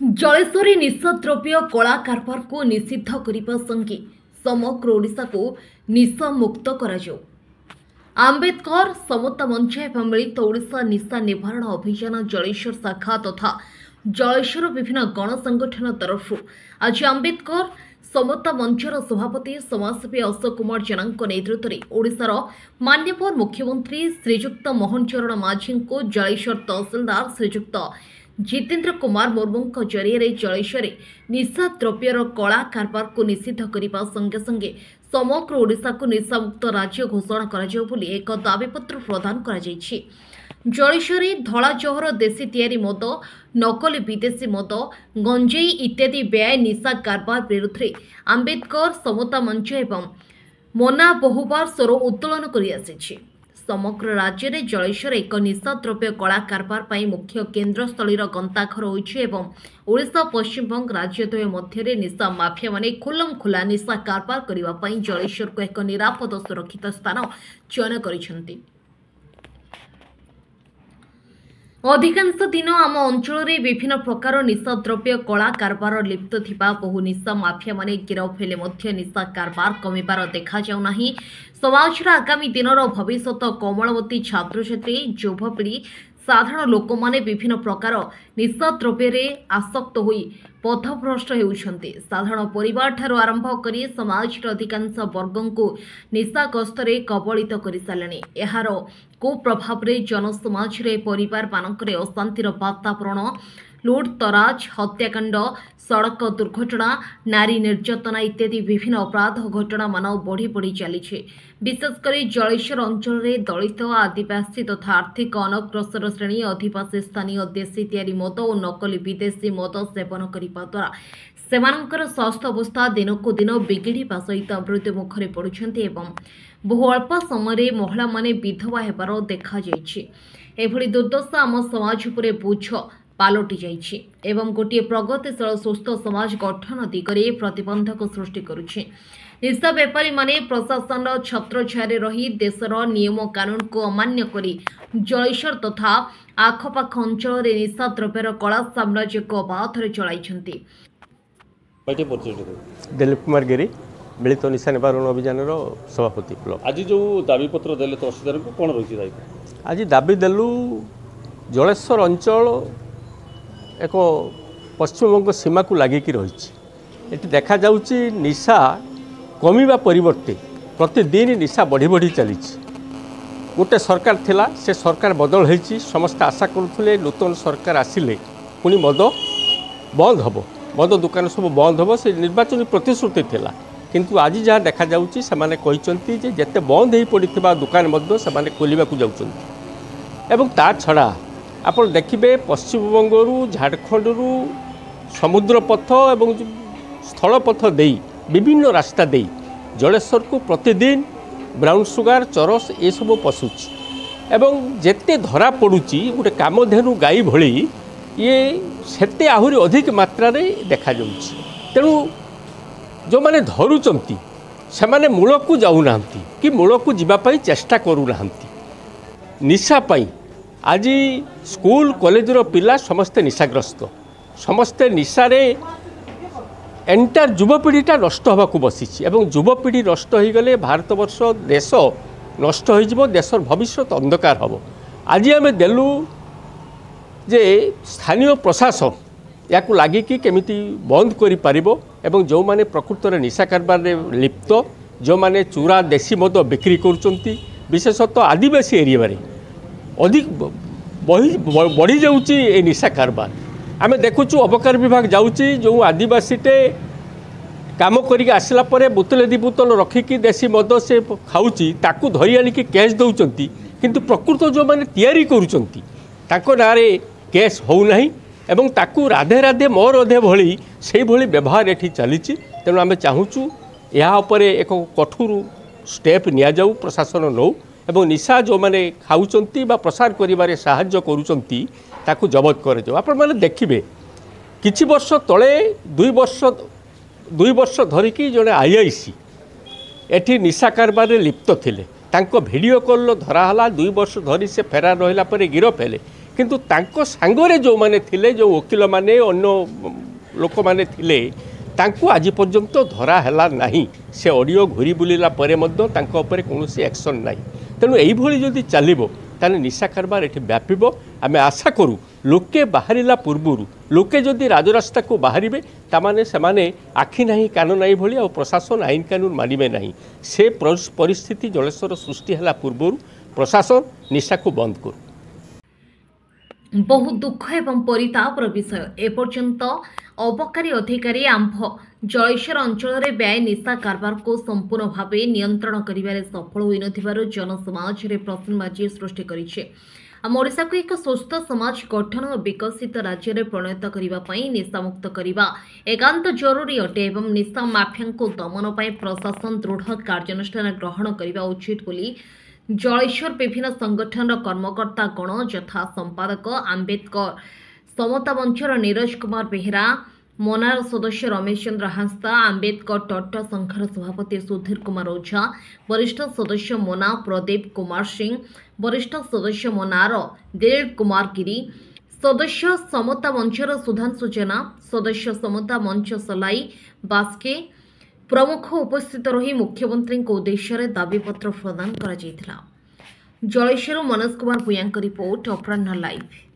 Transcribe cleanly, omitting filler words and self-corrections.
जलेश्वरी निशाद्रव्य कला कारबार को निषिद्ध करने संगे समग्र ओडिशा को निशा मुक्त कराଯାଉ। आंबेडकर समता मंच एवं मिलित ओडिशा निशा निवारण अभियान जलेश्वर शाखा तथा जलेश्वर विभिन्न गण संगठन तरफ आज आंबेडकर समता मंचर सभापति समाजसेवी अशोक कुमार जेना नेतृत्व में ओडिशार माननीय मुख्यमंत्री श्रीजुक्त मोहन चरण माझी को जलेश्वर तहसिलदार श्रीजुक्त जितेन्द्र कुमार मुर्मू जरिए जलेश्वर निशा द्रव्यर कला कारबार को निषिद्ध करने संगे संगे समग्र ओडिशा को निशामुक्त राज्य घोषणा कराଯାଉ ବୋଲି एक दाबीपत्र प्रदान କରାଯାଇଛି। जलेश्वरी धला जहर देशी तैयारी मद नकली विदेशी मद गंजेई इत्यादि बेआईन निशा कारबार विरुद्ध में आंबेडकर समता मंच एवं मोना बहुबार स्वर उत्तोलन कर समग्र राज्य में जलेश्वर एक निशा द्रव्य कला कारबार पर मुख्य केन्द्रस्थलीर गंताघर होशा पश्चिमबंग राज्यद्वय मध्य निशा माफिया माने खुलम खुला निशा कारबार करने जलेश्वर को एक निरापद सुरक्षित स्थान चयन कर अधिकांश दिन आम अंचल विभिन्न प्रकार निशा द्रव्य कला कारबार लिप्त थिबा बहु निशा माफिया माने गिरफ हेले निशा कारबार कमिबार देखा जाउ नाही। समाजर आगामी दिनर भविष्यत कोमलवती छात्र छात्री युवपीढ़ी साधारण लोक माने विभिन्न प्रकार निशा द्रव्य आसक्त होई पथभ्रष्ट होउछन्ते। साधारण परिवार ठारो आरंभ करी समाज अधिकांश वर्गों को निशा गस्तरे कबलित कर सारे यार कुप्रभाव जनसमाज परिवार मानक अशांतिर वातावरण लुटतराज हत्याकांड सड़क दुर्घटना नारी निर्यातना इत्यादि विभिन्न अपराध घटना मान बढ़ी बढ़ी चली विशेषकर जलेश्वर अंचल दलित आदिवासी तथा आर्थिक अनग्रसर श्रेणी आदिवासी स्थानीय देशी तैयारी मद और नकली विदेशी मद सेवन करने द्वारा सेमानंकर स्वास्थ्य अवस्था दिन को दिन बिगिड़ा सहित मृत्यु मुखरे पड़ुछन्ते एवं बहु अल्प समय महिला माने विधवा हेबार देखा एभली दुर्दशा आम समाज उपरे बोझ पालटि जाइछि एवं गोटे प्रगतिशील सुस्थ समाज गठन दिगरे प्रतिबंधक सृष्टि करुछि। निशा बेपारी माने प्रशासन छत्र छाया रही देशर नियम कानून को अमान्य करी जलेश्वर तथा आखपाख अंचल निशा द्रव्यर कला साम्राज्य को अबाधरे चलाइछन्ति। दिलीप कुमार गिरी मिलित निशा निवारण अभियान सभापति आज जो दाबीपत्र देले तहसीलदार को कौन रही दायित्व आज दाबी देलु जलेश्वर अंचल एक पश्चिमबंग सीमा को लगिकी रही देखा जाउची निशा कमिबा परिवर्ते प्रतिदिन निशा बढ़ी बढ़ी चली गोटे सरकार थिला से सरकार बदल होईची समस्त आशा करुले नूतन सरकार आसिले पुणी मद बंद हम मद दुकान सब बंद हम से निर्वाचन प्रतिश्रुति थिला किंतु आज जहाँ देखा जाउची से कहते जे जेते बंद हो पड़ा दुकान मध्य से खोलने को जाउछन्ति एवं ता छड़ा आप देखिए पश्चिमबंगरू झारखंडरू समुद्र पथ एवं स्थल पथ दे विभिन्न रास्ता दे जलेश्वर को प्रतिदिन ब्राउन सुगार चरस ये सब पशुची एवं जेते धरा पड़ुची गोटे कामधेनु गाई भली ये सेते आहुरी अधिक मात्रा रे देखा जाउची। तेणु जो माने धरुचंती से माने मूल को जाऊना कि मूल को जीवाई चेष्टा करूना निशा पाई आज स्कूल कॉलेजर पिला समस्ते निशाग्रस्त समस्ते निशारे एंटायर युवपीढ़ीटा नष्ट होगा बसी एवं युवपीढ़ी नष्ट हो गले भारतवर्ष देश नष्ट हो देशर भविष्य अंधकार हम। आज आम देलु जे स्थानीय प्रशासन या लगिकी केमिति बंद करिपारिबो एवं जो माने प्रकृत निशा कारबार लिप्त जो माने चूरा देशी मद बिक्री करुचंती विशेषतः आदिवासी एरिया रे अधिक बढ़ी जाऊँगी ये निशा कारबार आम देखुचु अबकार विभाग जाऊँगी जो आदिवासीटे काम करके आसला बोतल दी बोतल रखिकी देशी मद से खाऊँगी ताकू धरी आनिकी केस दौरान किंतु प्रकृत जो मैंने तैयारी करुँच नारे केस होना एवं ताकू राधे राधे मोर अधे भली से भली व्यवहार ये चली तेणु आम चाहूँ यापर एक कठोर स्टेप नि जाऊ प्रशासन नौ एवं निशा जो मैंने खाऊँच प्रसार कर साहाय्य करुँच ताकू जबत कर आपण मैंने देखिए किछि वर्ष तले 2 वर्ष धरिकी जड़े आईआईसी एठी निशा कारबार लिप्त थिले तांको वीडियो कॉल धराला 2 वर्ष धरी से फेरार रहिला परे गिरफ हेले किंतु तांको सांगरे जो माने थिले जो वकील माने अन्य लोक माने थिले तांको आज पर्यंत धरा हैला नहीं से ऑडियो घूरी बुलिला परे मध्य तांको ऊपर कोनोसी एक्शन नहीं तेणु एई भली जदि चलिबो ताने निशा कारबार एठी व्यापिबो आमे आशा करू लोके बाहरिला पूर्वरु लोके जदि राजरास्ता को बाहरिबे तामाने सेमाने आखि नहीं कान नहीं भली और प्रशासन आईन कानून मानिबे नहीं से परिस्थिति जलेश्वर सृष्टि हैला पूर्वरु प्रशासन निशा को बंद करू। बहु दुख एवं परितापर विषय एपर्यंत अबकारी अधिकारी आंभ जलेश्वर अंचल में व्यय निशा कारबार को संपूर्ण भाव नियंत्रण करिबारे सफल होई नथिबारु जनसमाज रे प्रश्नबाजी सृष्टि करिछे। आम ओडिशा को एक स्वस्थ समाज गठन और विकसित राज्य में परिणत करने निशामुक्त करने एकांत जरूरी अटे एवं निशा माफिया को दमन पर प्रशासन दृढ़ कार्यानुष्ठान ग्रहण करने उचित बोली जलेश्वर विभिन्न संगठन कर्मकर्ता गण यथा संपादक आंबेडकर समता मंचर नीरज कुमार बेहेरा मोनार सदस्य रमेश चंद्र हांसदा आंबेडकर टट्ट संघर सभापति सुधीर कुमार ओझा वरिष्ठ सदस्य मोना प्रदीप कुमार सिंह वरिष्ठ सदस्य मोनार दिलीप कुमार गिरी सदस्य समता मंचर सुधांशु जेना सदस्य समता मंच सलाई बास्के प्रमुख उपस्थित रही मुख्यमंत्री उद्देश्य दाबीपत्र प्रदान करा जलेश्वर मनोज कुमार भूया रिपोर्ट अपराह्न लाइव।